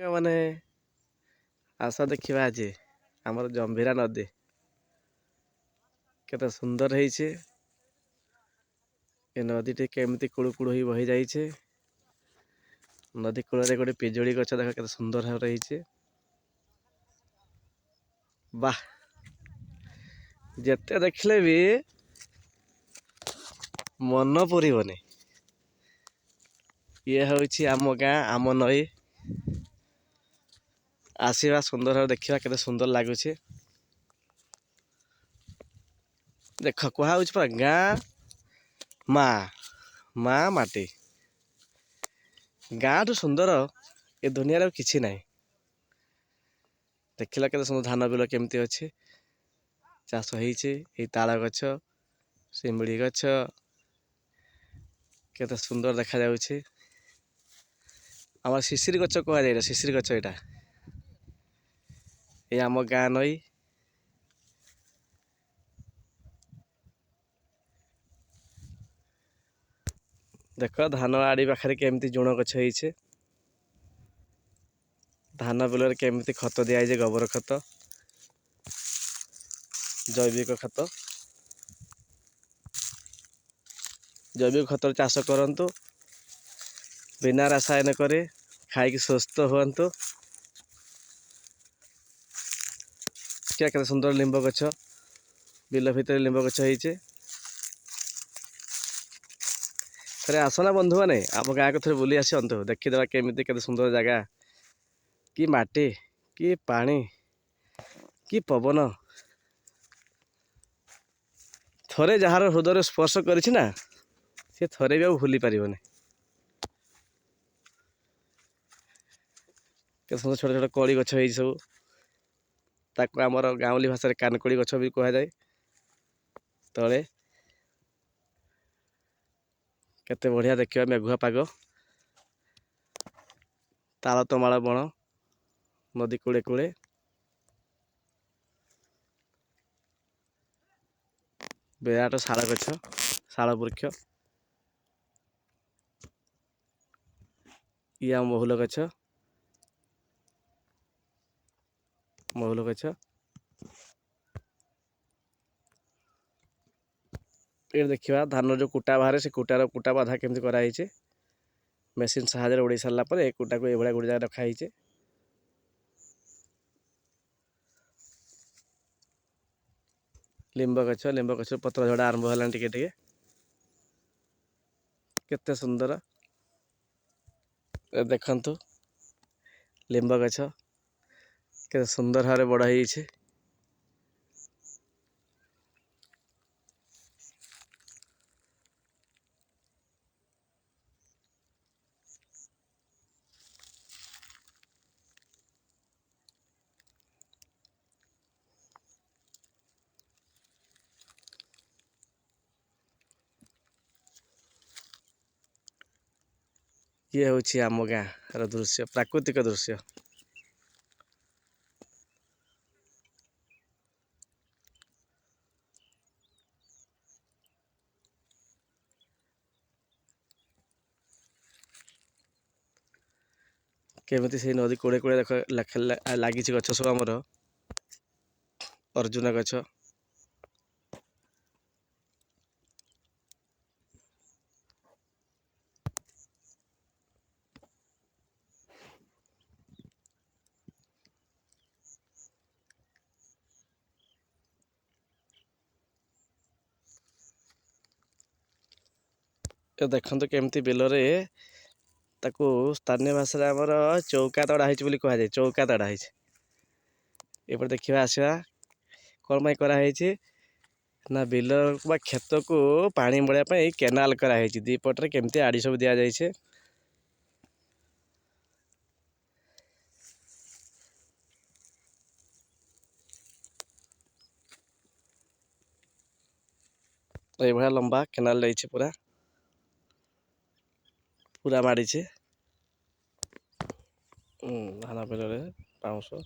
ମାନେ ଆସ ଦେଖିବା ଆଜି ଆମର ଜମ୍ଭିରା ନଦୀ କେତେ ସୁନ୍ଦର ହେଇଛି। ଏ ନଦୀଟି କେମିତି କୁଳୁ କୁଳୁ ହୋଇ ବହି ଯାଇଛି। ନଦୀ କୂଳରେ ଗୋଟେ ପିଜୁଳି ଗଛ ଦେଖ କେତେ ସୁନ୍ଦର ଭାବରେ ହେଇଛି। ବାଃ, ଯେତେ ଦେଖିଲେ ବି ମନ ପୁରିବନି। ଇଏ ହେଉଛି ଆମ ଗାଁ, ଆମ ନଈ। ଆସିବା ସୁନ୍ଦର ଭାବରେ ଦେଖିବା କେତେ ସୁନ୍ଦର ଲାଗୁଛି। ଦେଖ କୁହାହଉଛି ପରା ଗାଁ ମା ମାଟି। ଗାଁଠୁ ସୁନ୍ଦର ଏ ଦୁନିଆରେ ଆଉ କିଛି ନାହିଁ। ଦେଖିଲା କେତେ ସୁନ୍ଦର ଧାନ ବିଲ କେମିତି ଅଛି, ଚାଷ ହେଇଛି। ଏଇ ତାଳ ଗଛ, ଶିମିଳି ଗଛ କେତେ ସୁନ୍ଦର ଦେଖାଯାଉଛି। ଆମର ଶିଶିରି ଗଛ କୁହାଯାଏ, ଶିଶିରି ଗଛ ଏଇଟା। ଏ ଆମ ଗାଁ ନଈ। ଦେଖ ଧାନ ଆଡ଼ି ପାଖରେ କେମିତି ଝୁଣ ଗଛ ହେଇଛି। ଧାନ ବିଲରେ କେମିତି ଖତ ଦିଆଯାଇଛି, ଗୋବର ଖତ, ଜୈବିକ ଖତ। ଜୈବିକ ଖତରେ ଚାଷ କରନ୍ତୁ, ବିନା ରାସାୟନିକରେ ଖାଇକି ସୁସ୍ଥ ହୁଅନ୍ତୁ। କେତେ ସୁନ୍ଦର ଲିମ୍ବ ଗଛ, ବିଲ ଭିତରେ ଲିମ୍ବ ଗଛ ହେଇଛି। ଥରେ ଆସନା ବନ୍ଧୁମାନେ, ଆମ ଗାଁକୁ ଥରେ ବୁଲି ଆସନ୍ତୁ, ଦେଖିଦେବା କେମିତି କେତେ ସୁନ୍ଦର ଜାଗା। କି ମାଟି, କି ପାଣି, କି ପବନ। ଥରେ ଯାହାର ହୃଦୟରେ ସ୍ପର୍ଶ କରିଛି ନା, ସେ ଥରେ ବି ଆଉ ଭୁଲି ପାରିବନି। କେତେ ସୁନ୍ଦର ଛୋଟ ଛୋଟ କୋଳି ଗଛ ହେଇଛି ସବୁ। ତାକୁ ଆମର ଗାଉଁଲି ଭାଷାରେ କାନକୋଳି ଗଛ ବି କୁହାଯାଏ। ତଳେ କେତେ ବଢ଼ିଆ ଦେଖିବା, ମେଘୁଆ ପାଗ। ତାଳ ତମାଳ ବଣ, ନଦୀ କୂଳେ କୂଳେ। ବିରାଟ ଶାଳ ଗଛ, ଶାଳ ବୃକ୍ଷ। ଇଏ ଆମ ମହୁଲ ଗଛ, ମହୁଲ ଗଛ। ଏଠି ଦେଖିବା ଧାନ ଯେଉଁ କୁଟା ବାହାରେ, ସେ କୁଟାର କୁଟା ବାଧା କେମିତି କରାହେଇଛି। ମେସିନ୍ ସାହାଯ୍ୟରେ ଉଡ଼େଇ ସାରିଲା ପରେ ଏ କୁଟାକୁ ଏଇଭଳିଆ ଗୋଟେ ଜାଗାରେ ରଖାହେଇଛି। ଲିମ୍ବ ଗଛ ପତ୍ର ଝଡ଼ା ଆରମ୍ଭ ହେଲାଣି ଟିକେ ଟିକେ। କେତେ ସୁନ୍ଦର ଦେଖନ୍ତୁ, ଲିମ୍ବ ଗଛ କେତେ ସୁନ୍ଦର ଭାବରେ ବଡ଼ ହେଇଯାଇଛି। ଇଏ ହେଉଛି ଆମ ଗାଁର ଦୃଶ୍ୟ, ପ୍ରାକୃତିକ ଦୃଶ୍ୟ। କେମିତି ସେଇ ନଦୀ କୂଳେ କୂଳେ ଦେଖ ଲାଗିଛି ଗଛ ସବୁ ଆମର। ଅର୍ଜୁନ ଗଛ, ଦେଖନ୍ତୁ କେମିତି ବିଲରେ ତାକୁ ସ୍ଥାନୀୟ ଭାଷାରେ ଆମର ଚୌକା ତଡ଼ା ହେଇଛି ବୋଲି କୁହାଯାଏ। ଚୌକା ତଡ଼ା ହେଇଛି। ଏପଟେ ଦେଖିବା ଆସିବା କ'ଣ ପାଇଁ କରାହେଇଛି ନା, ବିଲ ବା କ୍ଷେତକୁ ପାଣି ମଡ଼ାଇବା ପାଇଁ କେନାଲ କରାହେଇଛି। ଦି ପଟରେ କେମିତି ଆଡ଼ି ସବୁ ଦିଆଯାଇଛି। ଏଇଭଳିଆ ଲମ୍ବା କେନାଲ ଯାଇଛି, ପୁରା ମାଡ଼ିଛି ଧାନ ବିଲରେ ପାଉଁଶ।